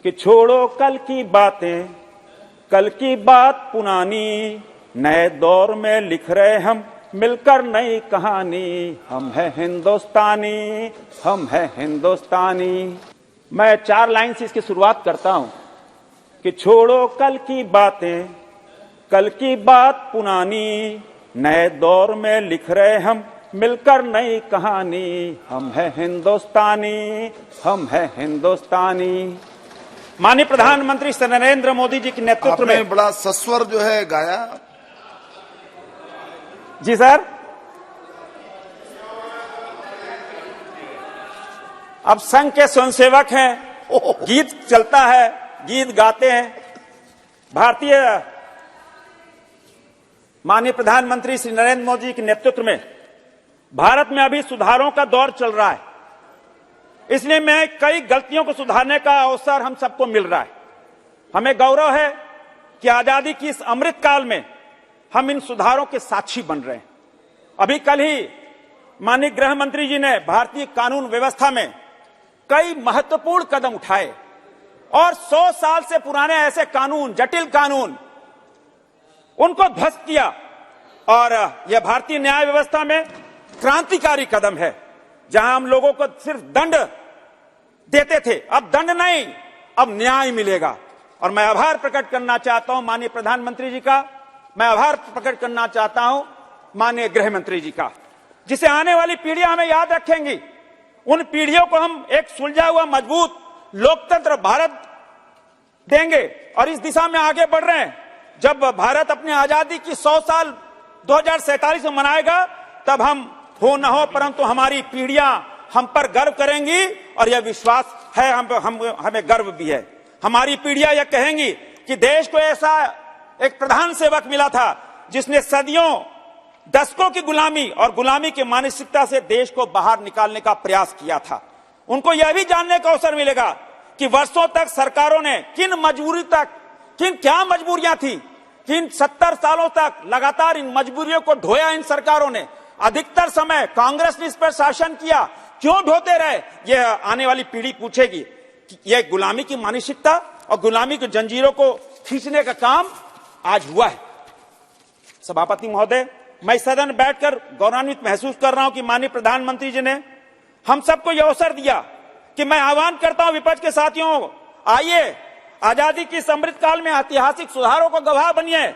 कि छोड़ो कल की बातें, कल की बात पुरानी, नए दौर में लिख रहे हम मिलकर नई कहानी। हम है हिंदुस्तानी, हम है हिंदुस्तानी। मैं 4 लाइन से इसकी शुरुआत करता हूं कि छोड़ो कल की बातें, कल की बात पुरानी, नए दौर में लिख रहे हम मिलकर नई कहानी। हम है हिंदुस्तानी, हम है हिंदुस्तानी। माननीय प्रधानमंत्री श्री नरेंद्र मोदी जी के नेतृत्व में बड़ा सस्वर जो है गाया। जी सर, अब संघ के स्वयंसेवक हैं, गीत चलता है, गीत गाते हैं। माननीय प्रधानमंत्री श्री नरेंद्र मोदी जी के नेतृत्व में भारत में अभी सुधारों का दौर चल रहा है, इसलिए मैं कई गलतियों को सुधारने का अवसर हम सबको मिल रहा है। हमें गौरव है कि आजादी की इस अमृत काल में हम इन सुधारों के साक्षी बन रहे हैं। अभी कल ही माननीय गृह मंत्री जी ने भारतीय कानून व्यवस्था में कई महत्वपूर्ण कदम उठाए और 100 साल से पुराने ऐसे कानून, जटिल कानून, उनको ध्वस्त किया। और यह भारतीय न्याय व्यवस्था में क्रांतिकारी कदम है। जहां हम लोगों को सिर्फ दंड देते थे, अब दंड नहीं, अब न्याय मिलेगा। और मैं आभार प्रकट करना चाहता हूं माननीय प्रधानमंत्री जी का, मैं आभार प्रकट करना चाहता हूं माननीय गृह मंत्री जी का, जिसे आने वाली पीढ़ियां हमें याद रखेंगी। उन पीढ़ियों को हम एक सुलझा हुआ मजबूत लोकतंत्र भारत देंगे और इस दिशा में आगे बढ़ रहे हैं। जब भारत अपनी आजादी की 100 साल 2047 में मनाएगा, तब हम हो न हो परंतु हमारी पीढ़ियां हम पर गर्व करेंगी और यह विश्वास है, हमें गर्व भी है। हमारी पीढ़ियां यह कहेंगी कि देश को ऐसा एक प्रधान सेवक मिला था जिसने सदियों, दशकों की गुलामी और गुलामी की मानसिकता से देश को बाहर निकालने का प्रयास किया था। उनको यह भी जानने का अवसर मिलेगा कि वर्षों तक सरकारों ने किन क्या मजबूरियां थी, किन 70 सालों तक लगातार इन मजबूरियों को ढोया इन सरकारों ने। अधिकतर समय कांग्रेस ने इस पर शासन किया, क्यों ढोते रहे? यह आने वाली पीढ़ी पूछेगी कि यह गुलामी की मानसिकता और गुलामी की जंजीरों को खींचने का काम आज हुआ है। सभापति महोदय, मैं सदन में बैठकर गौरवान्वित महसूस कर रहा हूं कि माननीय प्रधानमंत्री जी ने हम सबको यह अवसर दिया कि मैं आह्वान करता हूं विपक्ष के साथियों, आइए आजादी की अमृत काल में ऐतिहासिक सुधारों को गवाह बनिए।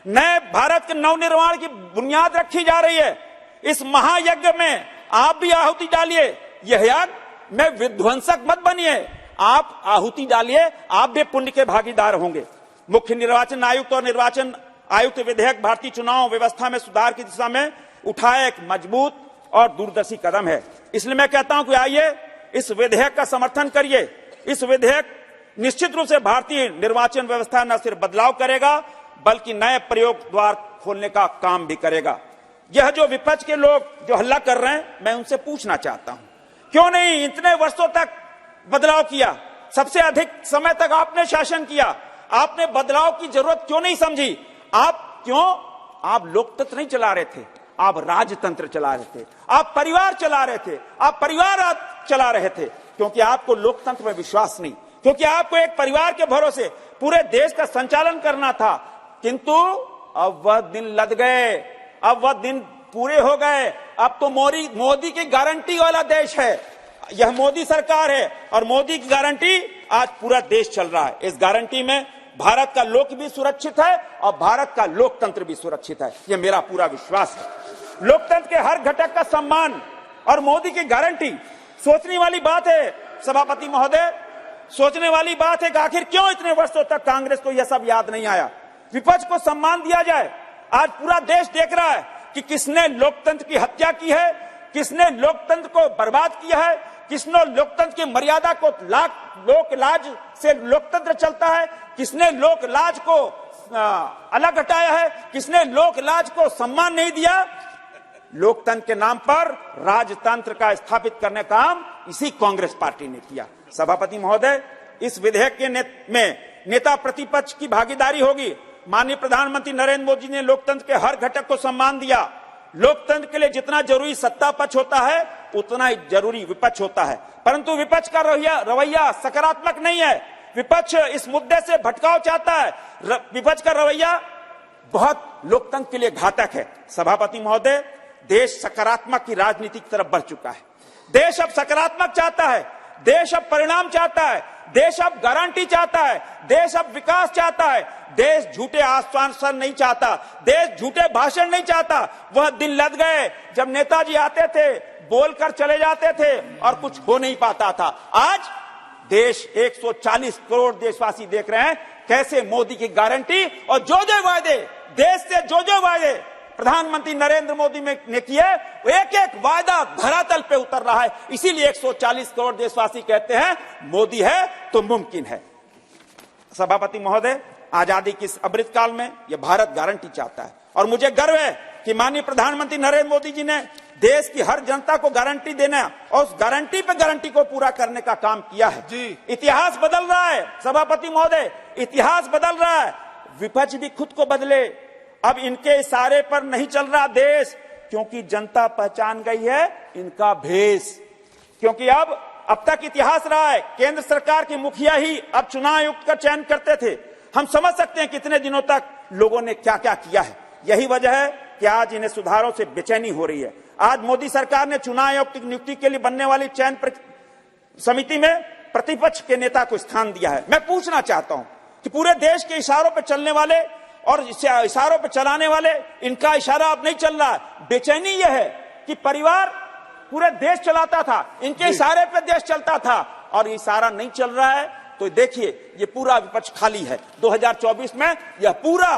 नए भारत के नवनिर्माण की बुनियाद रखी जा रही है। इस महायज्ञ में आप भी आहुति डालिए। यह यज्ञ में विध्वंसक मत बनिए, आप आहुति डालिए, आप भी पुण्य के भागीदार होंगे। मुख्य निर्वाचन आयुक्त और निर्वाचन आयुक्त विधेयक भारतीय चुनाव व्यवस्था में सुधार की दिशा में उठाया एक मजबूत और दूरदर्शी कदम है। इसलिए मैं कहता हूं कि आइए इस विधेयक का समर्थन करिए। इस विधेयक निश्चित रूप से भारतीय निर्वाचन व्यवस्था न सिर्फ बदलाव करेगा बल्कि नए प्रयोग द्वार खोलने का काम भी करेगा। यह जो विपक्ष के लोग जो हल्ला कर रहे हैं, मैं उनसे पूछना चाहता हूं, क्यों नहीं इतने वर्षों तक बदलाव किया? सबसे अधिक समय तक आपने शासन किया, आपने बदलाव की जरूरत क्यों नहीं समझी? आप लोकतंत्र नहीं चला रहे थे, आप राजतंत्र चला रहे थे, आप परिवार चला रहे थे, आप परिवार चला रहे थे, क्योंकि आपको लोकतंत्र में विश्वास नहीं, क्योंकि आपको एक परिवार के भरोसे पूरे देश का संचालन करना था। किंतु अब वह दिन लद गए, अब वह दिन पूरे हो गए। अब तो मोदी की गारंटी वाला देश है, यह मोदी सरकार है और मोदी की गारंटी आज पूरा देश चल रहा है। इस गारंटी में भारत का लोक भी सुरक्षित है और भारत का लोकतंत्र भी सुरक्षित है, यह मेरा पूरा विश्वास है। लोकतंत्र के हर घटक का सम्मान और मोदी की गारंटी। सोचने वाली बात है सभापति महोदय, सोचने वाली बात है कि आखिर क्यों इतने वर्षों तक कांग्रेस को यह सब याद नहीं आया। विपक्ष को सम्मान दिया जाए। आज पूरा देश देख रहा है कि किसने लोकतंत्र की हत्या की है, किसने लोकतंत्र को बर्बाद किया है, किसने लोकतंत्र की मर्यादा को लोक लाज से लोकतंत्र चलता है, किसने लोक लाज को अलग हटाया है, किसने लोक लाज को सम्मान नहीं दिया। लोकतंत्र के नाम पर राजतंत्र का स्थापित करने का काम इसी कांग्रेस पार्टी ने किया। सभापति महोदय, इस विधेयक के में नेता प्रतिपक्ष की भागीदारी होगी। माननीय प्रधानमंत्री नरेंद्र मोदी ने लोकतंत्र के हर घटक को सम्मान दिया। लोकतंत्र के लिए जितना जरूरी सत्ता पक्ष होता है उतना ही जरूरी विपक्ष होता है, परंतु विपक्ष का रवैया सकारात्मक नहीं है। विपक्ष इस मुद्दे से भटकाव चाहता है। विपक्ष का रवैया बहुत लोकतंत्र के लिए घातक है। सभापति महोदय, देश सकारात्मक की राजनीति की तरफ बढ़ चुका है। देश अब सकारात्मक चाहता है, देश अब परिणाम चाहता है, देश अब गारंटी चाहता है, देश अब विकास चाहता है, देश झूठे आश्वासन नहीं चाहता, देश झूठे भाषण नहीं चाहता। वह दिन लद गए जब नेताजी आते थे, बोलकर चले जाते थे और कुछ हो नहीं पाता था। आज देश 140 करोड़ देशवासी देख रहे हैं कैसे मोदी की गारंटी और जो वायदे देश से जो वायदे प्रधानमंत्री नरेंद्र मोदी ने किए, एक एक वायदा धरातल पे उतर रहा है। इसीलिए 140 करोड़ देशवासी कहते हैं मोदी है तो मुमकिन है। सभापति महोदय, आजादी की इस अमृत काल में यह भारत गारंटी चाहता है और मुझे गर्व है कि माननीय प्रधानमंत्री नरेंद्र मोदी जी ने देश की हर जनता को गारंटी देना और उस गारंटी पे गारंटी को पूरा करने का काम किया है। इतिहास बदल रहा है सभापति महोदय, इतिहास बदल रहा है। विपक्ष भी खुद को बदले। अब इनके इशारे पर नहीं चल रहा देश, क्योंकि जनता पहचान गई है इनका भेष। क्योंकि अब तक इतिहास रहा है, केंद्र सरकार के मुखिया ही अब चुनाव आयुक्त का चयन करते थे। हम समझ सकते हैं कितने दिनों तक लोगों ने क्या क्या किया है। यही वजह है कि आज इन्हें सुधारों से बेचैनी हो रही है। आज मोदी सरकार ने चुनाव आयुक्त की नियुक्ति के लिए बनने वाली चयन समिति में प्रतिपक्ष के नेता को स्थान दिया है। मैं पूछना चाहता हूं कि पूरे देश के इशारों पर चलने वाले और इशारों पर चलाने वाले, इनका इशारा अब नहीं चल रहा। बेचैनी यह है कि परिवार पूरे देश चलाता था, इनके इशारे पे देश चलता था और इशारा नहीं चल रहा है। तो देखिए ये पूरा विपक्ष खाली है। 2024 में यह पूरा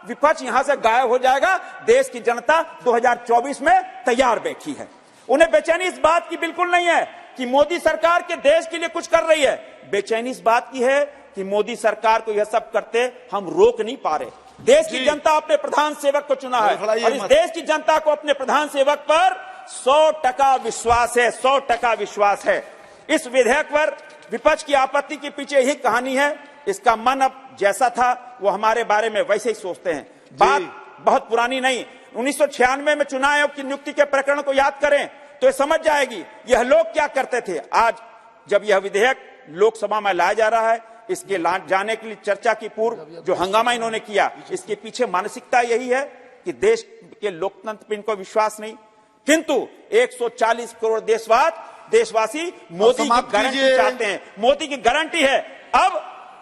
विपक्ष यहां से गायब हो जाएगा। देश की जनता 2024 में तैयार बैठी है। उन्हें बेचैनी इस बात की बिल्कुल नहीं है कि मोदी सरकार के देश के लिए कुछ कर रही है। बेचैनी इस बात की है कि मोदी सरकार को यह सब करते हम रोक नहीं पा रहे। देश की जनता अपने प्रधान सेवक को चुना है और इस देश की जनता को अपने प्रधान सेवक पर 100% विश्वास है, 100% विश्वास है। इस विधेयक पर विपक्ष की आपत्ति के पीछे यही कहानी है। इसका मन अब जैसा था वो हमारे बारे में वैसे ही सोचते हैं। बात बहुत पुरानी नहीं, 1996 में चुनाव आयोग की नियुक्ति के प्रकरण को याद करें तो ये समझ जाएगी यह लोग क्या करते थे। आज जब यह विधेयक लोकसभा में लाया जा रहा है, इसके जाने के लिए चर्चा की पूर्व जो हंगामा इन्होंने किया, इसके पीछे मानसिकता यही है कि देश के लोकतंत्र पर इनको विश्वास नहीं। किंतु 140 करोड़ देशवासी मोदी की गारंटी चाहते हैं। मोदी की गारंटी है। अब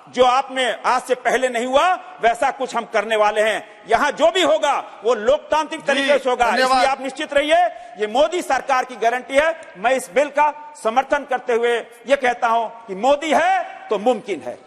जो आपने आज से पहले नहीं हुआ वैसा कुछ हम करने वाले हैं। यहां जो भी होगा वो लोकतांत्रिक तरीके से होगा। इसलिए आप निश्चित रहिए, ये मोदी सरकार की गारंटी है। मैं इस बिल का समर्थन करते हुए ये कहता हूं कि मोदी है तो मुमकिन है।